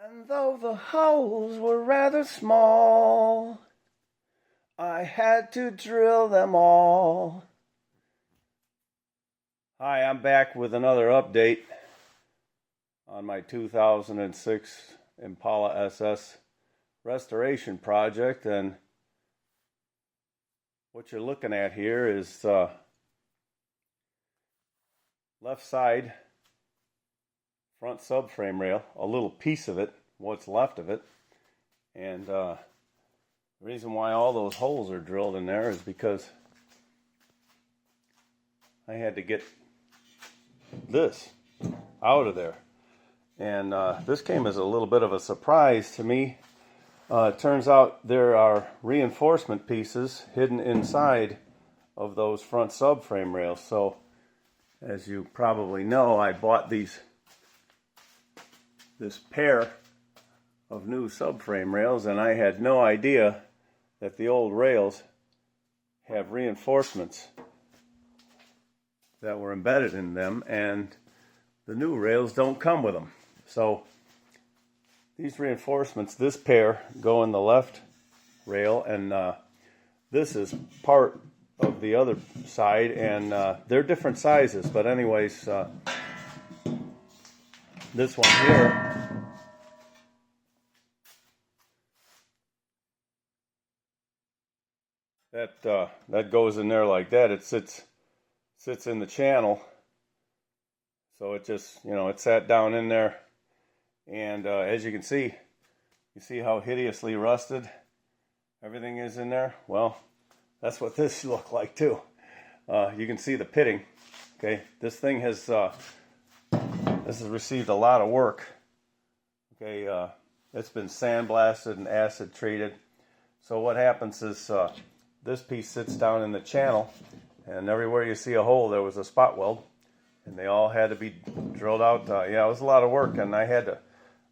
And though the holes were rather small, I had to drill them all. Hi, I'm back with another update on my 2006 Impala SS restoration project, and what you're looking at here is left side front subframe rail, a little piece of it, what's left of it. And the reason why all those holes are drilled in there is because I had to get this out of there. And this came as a little bit of a surprise to me. It turns out there are reinforcement pieces hidden inside of those front subframe rails. So as you probably know, I bought this pair of new subframe rails, and I had no idea that the old rails have reinforcements that were embedded in them, and the new rails don't come with them. So these reinforcements, this pair, go in the left rail, and this is part of the other side, and they're different sizes, but anyways, this one here, that goes in there like that. It sits in the channel, so it just, it sat down in there, and as you can see, you see how hideously rusted everything is in there. Well, that's what this looked like too. You can see the pitting. Okay, this thing has received a lot of work. Okay, it's been sandblasted and acid treated. So what happens is this piece sits down in the channel, and everywhere you see a hole, there was a spot weld, and they all had to be drilled out. Yeah, it was a lot of work, and I had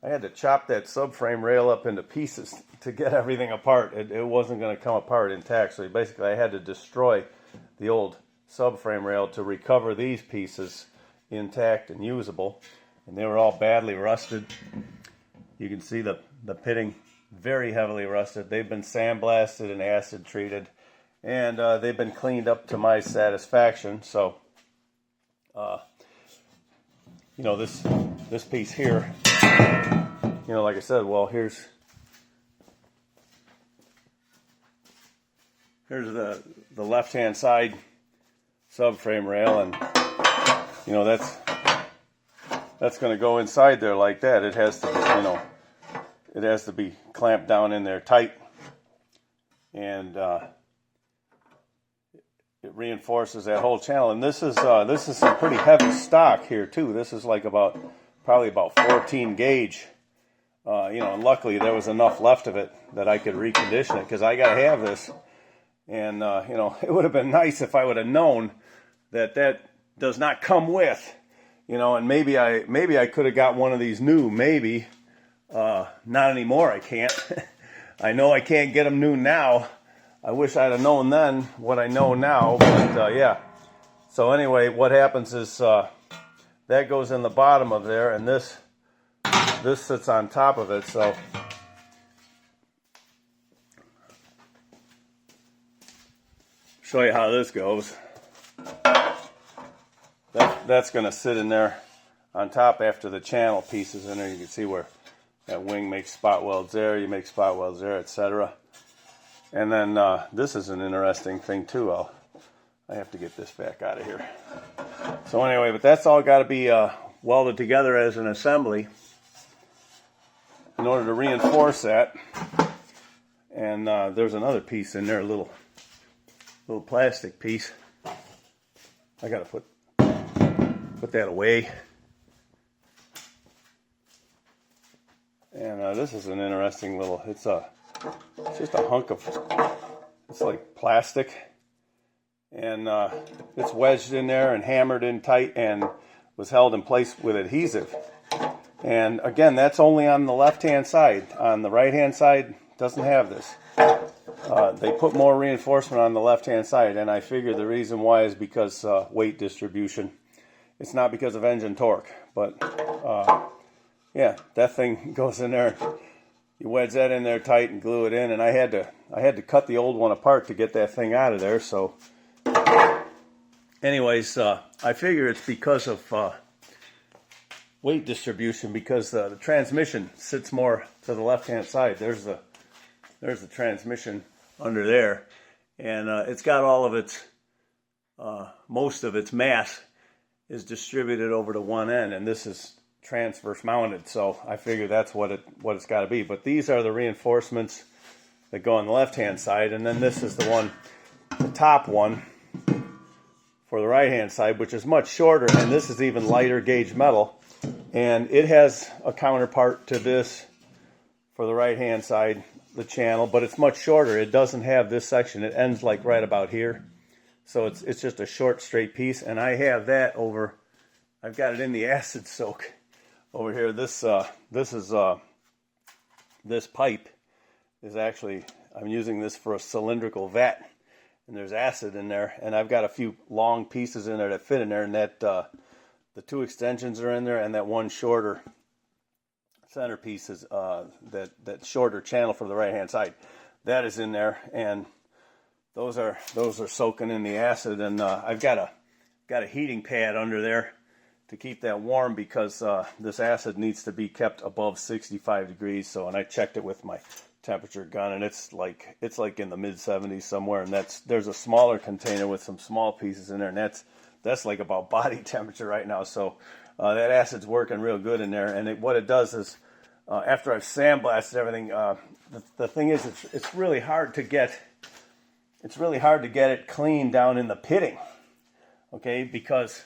to chop that subframe rail up into pieces to get everything apart. It wasn't going to come apart intact, so basically I had to destroy the old subframe rail to recover these pieces intact and usable, and they were all badly rusted. You can see the pitting very heavily rusted. They've been sandblasted and acid treated, and they've been cleaned up to my satisfaction. So this piece here, like I said, well, here's the left hand side subframe rail, and that's going to go inside there like that. It has to, it has to be clamped down in there tight, and it reinforces that whole channel. And this is some pretty heavy stock here too. This is like probably about 14 gauge. And luckily there was enough left of it that I could recondition it, because I got to have this. And it would have been nice if I would have known that does not come with, and maybe I could have got one of these new. Maybe not anymore. I can't. I know I can't get them new now. I wish I'd have known then what I know now, but yeah. So anyway, what happens is that goes in the bottom of there, and this sits on top of it. So show you how this goes. That's going to sit in there on top after the channel pieces in there. You can see where that wing makes spot welds there, you make spot welds there, etc. And then this is an interesting thing too. I have to get this back out of here. So anyway, but that's all got to be welded together as an assembly in order to reinforce that. And there's another piece in there, a little plastic piece. I got to put that away. And this is an interesting little, it's just a hunk of, it's like plastic, and it's wedged in there and hammered in tight and was held in place with adhesive. And again, that's only on the left hand side. On the right hand side, doesn't have this. They put more reinforcement on the left hand side, and I figure the reason why is because weight distribution. It's not because of engine torque, but yeah, that thing goes in there. You wedge that in there tight and glue it in, and I had to cut the old one apart to get that thing out of there. So, anyways, I figure it's because of weight distribution, because the transmission sits more to the left-hand side. There's the transmission under there, and it's got all of its most of its mass is distributed over to one end, and this is transverse mounted, so I figure that's what it's got to be. But these are the reinforcements that go on the left hand side, and then this is the top one for the right hand side, which is much shorter, and this is even lighter gauge metal, and it has a counterpart to this for the right hand side, the channel, but it's much shorter. It doesn't have this section. It ends like right about here, so it's just a short straight piece, and I have that over. I've got it in the acid soak over here. This pipe is actually, I'm using this for a cylindrical vat, and there's acid in there, and I've got a few long pieces in there that fit in there, and that the two extensions are in there, and that one shorter centerpiece is that shorter channel for the right hand side, that is in there, and those are soaking in the acid, and I've got a heating pad under there to keep that warm, because this acid needs to be kept above 65 degrees. So, and I checked it with my temperature gun, and it's like in the mid 70s somewhere, and there's a smaller container with some small pieces in there, and that's like about body temperature right now. So that acid's working real good in there, and what it does is after I've sandblasted everything, the thing is it's really hard to get it clean down in the pitting, okay, because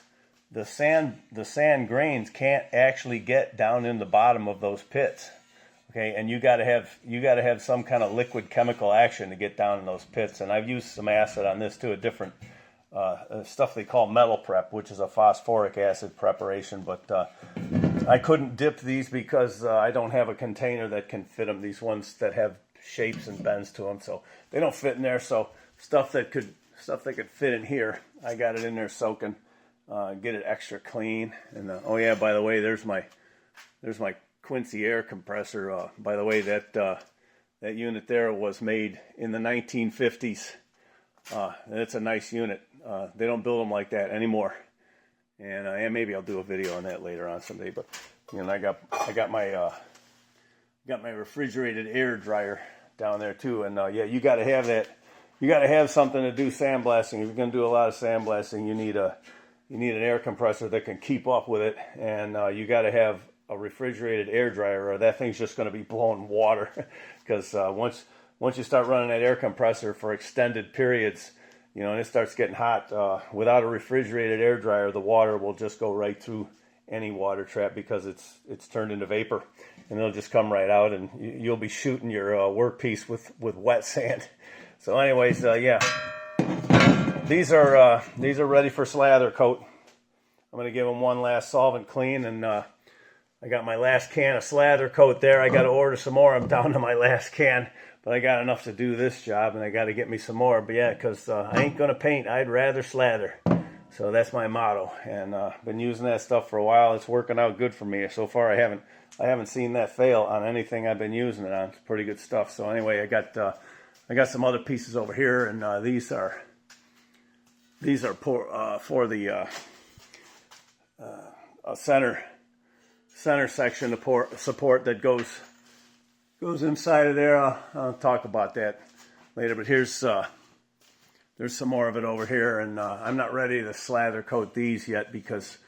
the sand grains can't actually get down in the bottom of those pits, okay, and you got to have some kind of liquid chemical action to get down in those pits. And I've used some acid on this too, a different stuff they call metal prep, which is a phosphoric acid preparation, but I couldn't dip these because I don't have a container that can fit them. These ones that have shapes and bends to them, so they don't fit in there. So stuff that could fit in here, I got it in there soaking. Get it extra clean. And oh yeah, by the way, there's my Quincy air compressor. By the way, that unit there was made in the 1950s. And it's a nice unit. They don't build them like that anymore. And maybe I'll do a video on that later on someday. But you know, I got my refrigerated air dryer down there too. And yeah, you got to have that. You got to have something to do sandblasting. If you're going to do a lot of sandblasting, you need an air compressor that can keep up with it, and you got to have a refrigerated air dryer, or that thing's just going to be blowing water. Because once you start running that air compressor for extended periods, you know, and it starts getting hot, without a refrigerated air dryer, the water will just go right through any water trap, because it's turned into vapor, and it'll just come right out, and you'll be shooting your workpiece with wet sand. So, anyways, yeah. These are ready for slather coat. I'm going to give them one last solvent clean, and I got my last can of slather coat there. I got to order some more. I'm down to my last can, but I got enough to do this job, and I got to get me some more. But yeah, because I ain't going to paint. I'd rather slather. So that's my motto, and been using that stuff for a while. It's working out good for me. So far, I haven't seen that fail on anything I've been using it on. It's pretty good stuff. So anyway, I got some other pieces over here, and these are for the center section support that goes inside of there. I'll talk about that later. But there's some more of it over here, and I'm not ready to slather coat these yet, because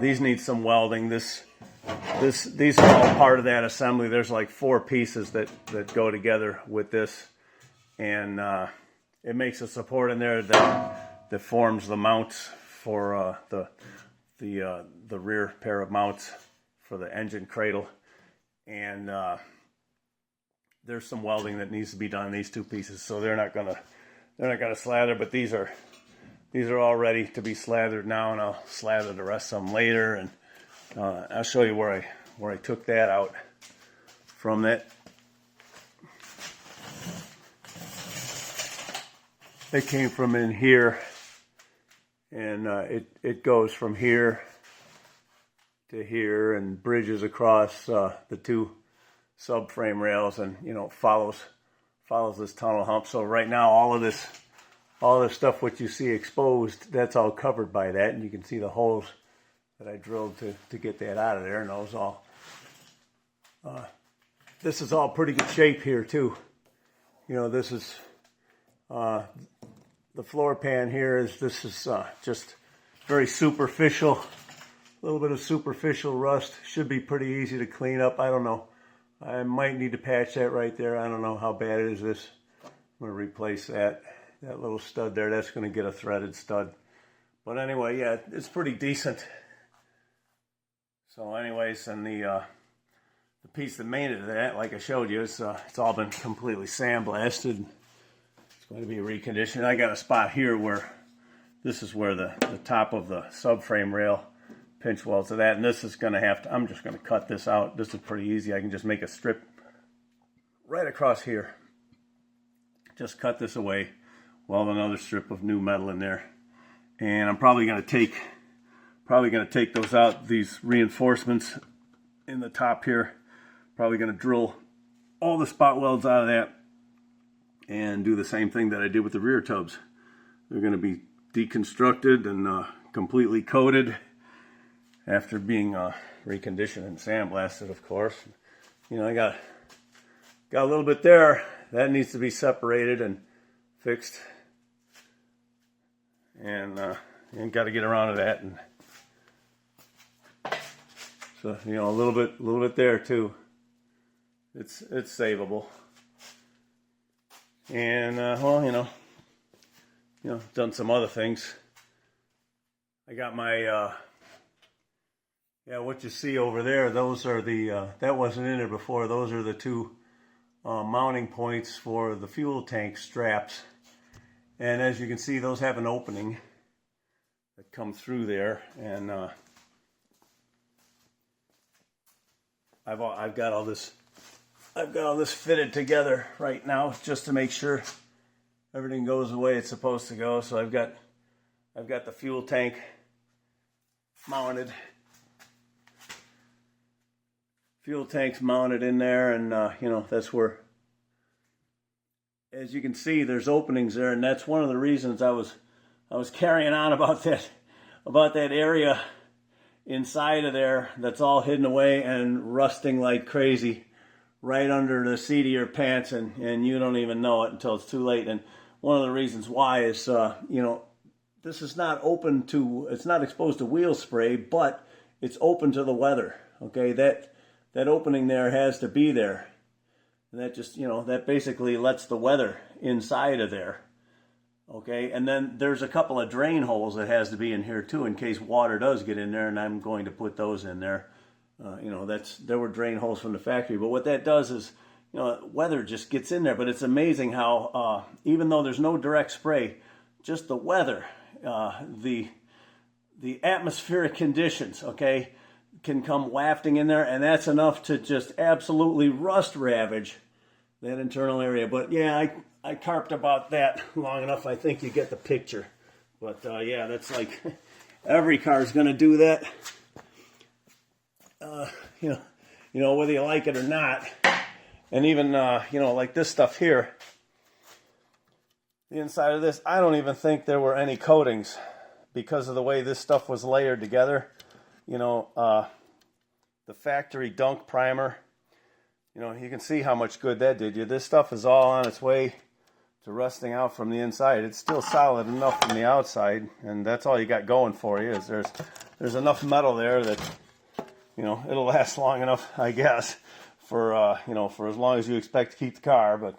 these need some welding. These are all part of that assembly. There's like 4 pieces that go together with this, and it makes a support in there that forms the mounts for the rear pair of mounts for the engine cradle, and there's some welding that needs to be done in these 2 pieces. So they're not gonna slather, but these are all ready to be slathered now, and I'll slather the rest of them later. And I'll show you where I took that out from that. It came from in here, and it goes from here to here and bridges across the two subframe rails, and follows this tunnel hump. So right now all this stuff what you see exposed, that's all covered by that, and you can see the holes that I drilled to get that out of there. And those all this is all pretty good shape here too. This is the floor pan here this is just very superficial, a little bit of superficial rust. Should be pretty easy to clean up. I don't know, I might need to patch that right there. I don't know how bad it is. I'm going to replace that little stud there. That's going to get a threaded stud. But anyway, yeah, it's pretty decent. So anyways, and the piece that mated that, like I showed you, it's all been completely sandblasted. It's going to be reconditioned. I got a spot here where this is where the top of the subframe rail pinch welds to that, and this is going to have to, I'm just going to cut this out. This is pretty easy. I can just make a strip right across here. Just cut this away, weld another strip of new metal in there, and I'm probably going to take those out, these reinforcements in the top here. Probably going to drill all the spot welds out of that and do the same thing that I did with the rear tubs. They're going to be deconstructed and completely coated after being reconditioned and sandblasted, of course. I got a little bit there that needs to be separated and fixed, and got to get around to that. And so a little bit there too. It's savable. And well, done some other things. I got my what you see over there, those are the that wasn't in there before. Those are the two mounting points for the fuel tank straps. And as you can see, those have an opening that comes through there, and I've got all this fitted together right now just to make sure everything goes the way it's supposed to go. So I've got the fuel tank mounted. Fuel tank's mounted in there, and that's where, as you can see, there's openings there, and that's one of the reasons I was carrying on about that area inside of there that's all hidden away and rusting like crazy right under the seat of your pants, and you don't even know it until it's too late. And one of the reasons why is this is not it's not exposed to wheel spray, but it's open to the weather. Okay, that opening there has to be there, and that just that basically lets the weather inside of there. Okay, and then there's a couple of drain holes that has to be in here too in case water does get in there, and I'm going to put those in there. There were drain holes from the factory, but what that does is weather just gets in there. But it's amazing how even though there's no direct spray, just the weather, the atmospheric conditions, okay, can come wafting in there, and that's enough to just absolutely rust ravage that internal area. But yeah, I carped about that long enough. I think you get the picture. But yeah, that's like every car is going to do that. Whether you like it or not. And even like this stuff here, the inside of this, I don't even think there were any coatings because of the way this stuff was layered together. The factory dunk primer, you can see how much good that did you. This stuff is all on its way to rusting out from the inside. It's still solid enough from the outside, and that's all you got going for you. Is there's enough metal there that it'll last long enough, I guess, for for as long as you expect to keep the car. But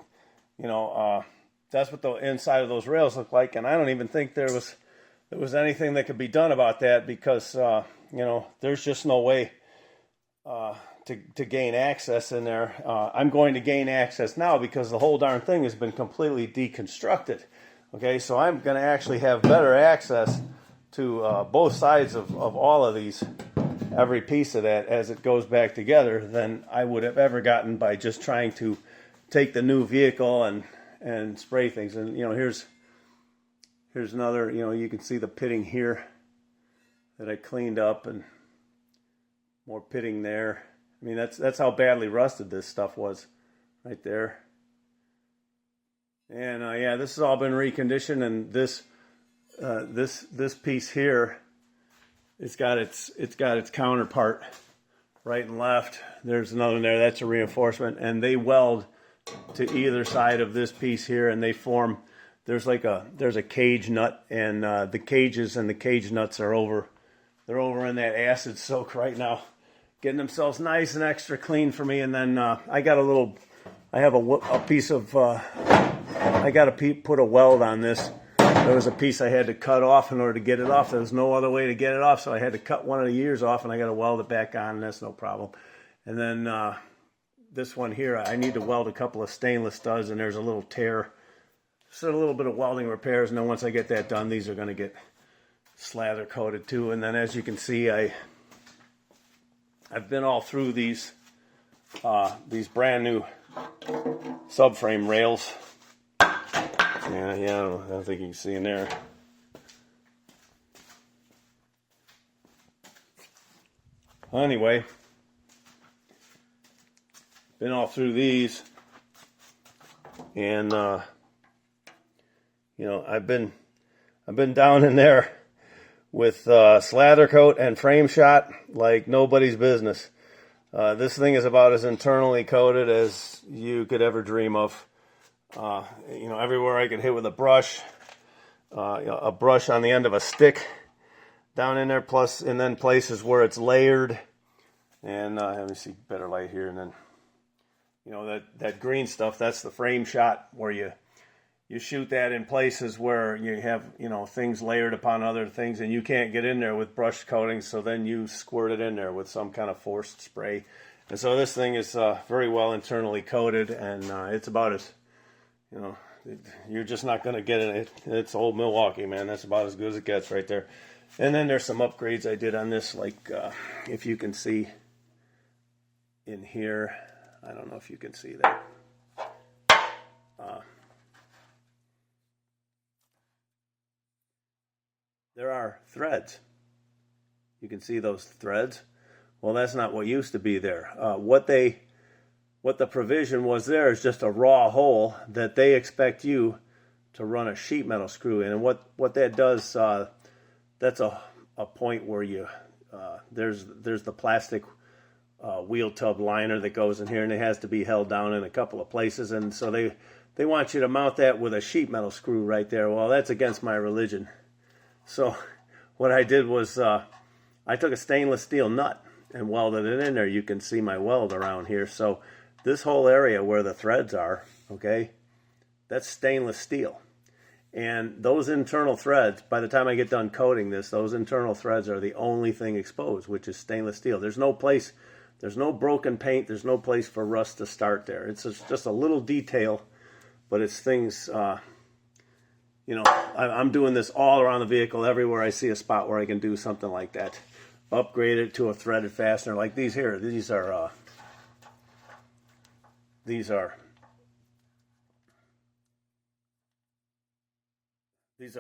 that's what the inside of those rails look like, and I don't even think there was anything that could be done about that because there's just no way to gain access in there. I'm going to gain access now because the whole darn thing has been completely deconstructed. Okay, so I'm going to actually have better access to both sides of all of these, every piece of that as it goes back together, than I would have ever gotten by just trying to take the new vehicle and spray things. And here's another, you can see the pitting here that I cleaned up, and More pitting there. I mean, that's how badly rusted this stuff was right there. And yeah, this has all been reconditioned, and this piece here, it's got its counterpart right and left. There's another there. That's a reinforcement, and they weld to either side of this piece here, and they form. There's a cage nut, and the cages and the cage nuts are over. They're over in that acid soak right now, getting themselves nice and extra clean for me. And then I have a piece of. I got to put a weld on this. There was a piece I had to cut off in order to get it off. There was no other way to get it off, so I had to cut one of the ears off, and I got to weld it back on, and that's no problem. And then this one here, I need to weld a couple of stainless studs, and there's a little tear. So a little bit of welding repairs, and then once I get that done, these are going to get slather coated too. And then as you can see, I've been all through these brand new subframe rails. Yeah, I don't think you can see in there. Anyway, been all through these, and I've been down in there with slather coat and frame shot like nobody's business. This thing is about as internally coated as you could ever dream of. Everywhere I could hit with a brush on the end of a stick down in there, plus, and then places where it's layered. And let me see, better light here. And then, that green stuff, that's the frame shot, where you shoot that in places where you have, things layered upon other things, and you can't get in there with brush coating, so then you squirt it in there with some kind of forced spray. And so this thing is very well internally coated, and it's about as, you're just not going to get it. It's old Milwaukee, man. That's about as good as it gets right there. And then there's some upgrades I did on this, like if you can see in here, I don't know if you can see that. There are threads. You can see those threads. Well, that's not what used to be there. What the provision was there is just a raw hole that they expect you to run a sheet metal screw in. And what that does, that's a point where there's the plastic wheel tub liner that goes in here, and it has to be held down in a couple of places. And so they want you to mount that with a sheet metal screw right there. Well, that's against my religion. So what I did was I took a stainless steel nut and welded it in there. You can see my weld around here. So this whole area where the threads are, okay, that's stainless steel. And those internal threads, by the time I get done coating this, those internal threads are the only thing exposed, which is stainless steel. There's no place, there's no broken paint, there's no place for rust to start there. It's just a little detail, but it's things, I'm doing this all around the vehicle. Everywhere I see a spot where I can do something like that, upgrade it to a threaded fastener like these here. These are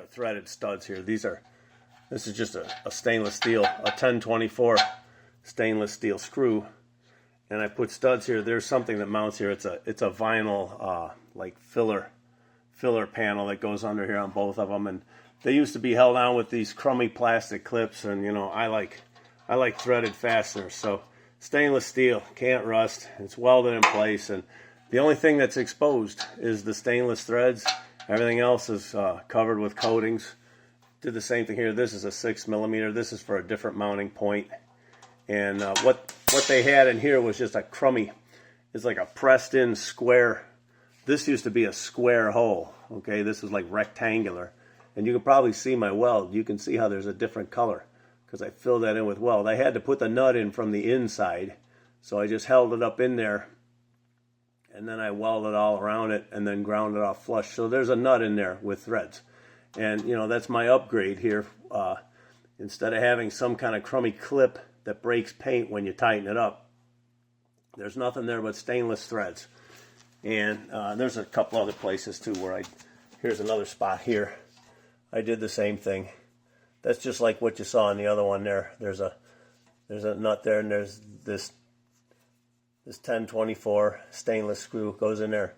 threaded studs here. This is just a stainless steel, a 1024 stainless steel screw, and I put studs here. There's something that mounts here. It's a vinyl like filler panel that goes under here on both of them, and they used to be held on with these crummy plastic clips, and I like threaded fasteners. So stainless steel, can't rust, it's welded in place, and the only thing that's exposed is the stainless threads. Everything else is covered with coatings. Did the same thing here. This is a 6mm. This is for a different mounting point. And what they had in here was just a crummy, it's like a pressed in square. This used to be a square hole, okay? This is like rectangular. And you can probably see my weld. You can see how there's a different color because I filled that in with weld. I had to put the nut in from the inside, so I just held it up in there, and then I welded all around it and then ground it off flush. So there's a nut in there with threads. And, that's my upgrade here. Instead of having some kind of crummy clip that breaks paint when you tighten it up, there's nothing there but stainless threads. And there's a couple other places too where here's another spot here. I did the same thing. That's just like what you saw in the other one there. There's a there's a nut there, and there's this 1024 stainless screw goes in there.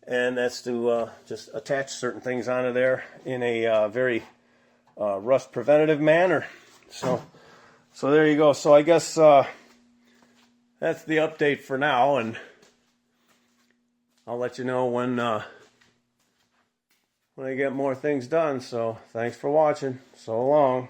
And that's to just attach certain things onto there in a very rust preventative manner. So there you go. So I guess that's the update for now, and I'll let you know when I get more things done. So thanks for watching. So long.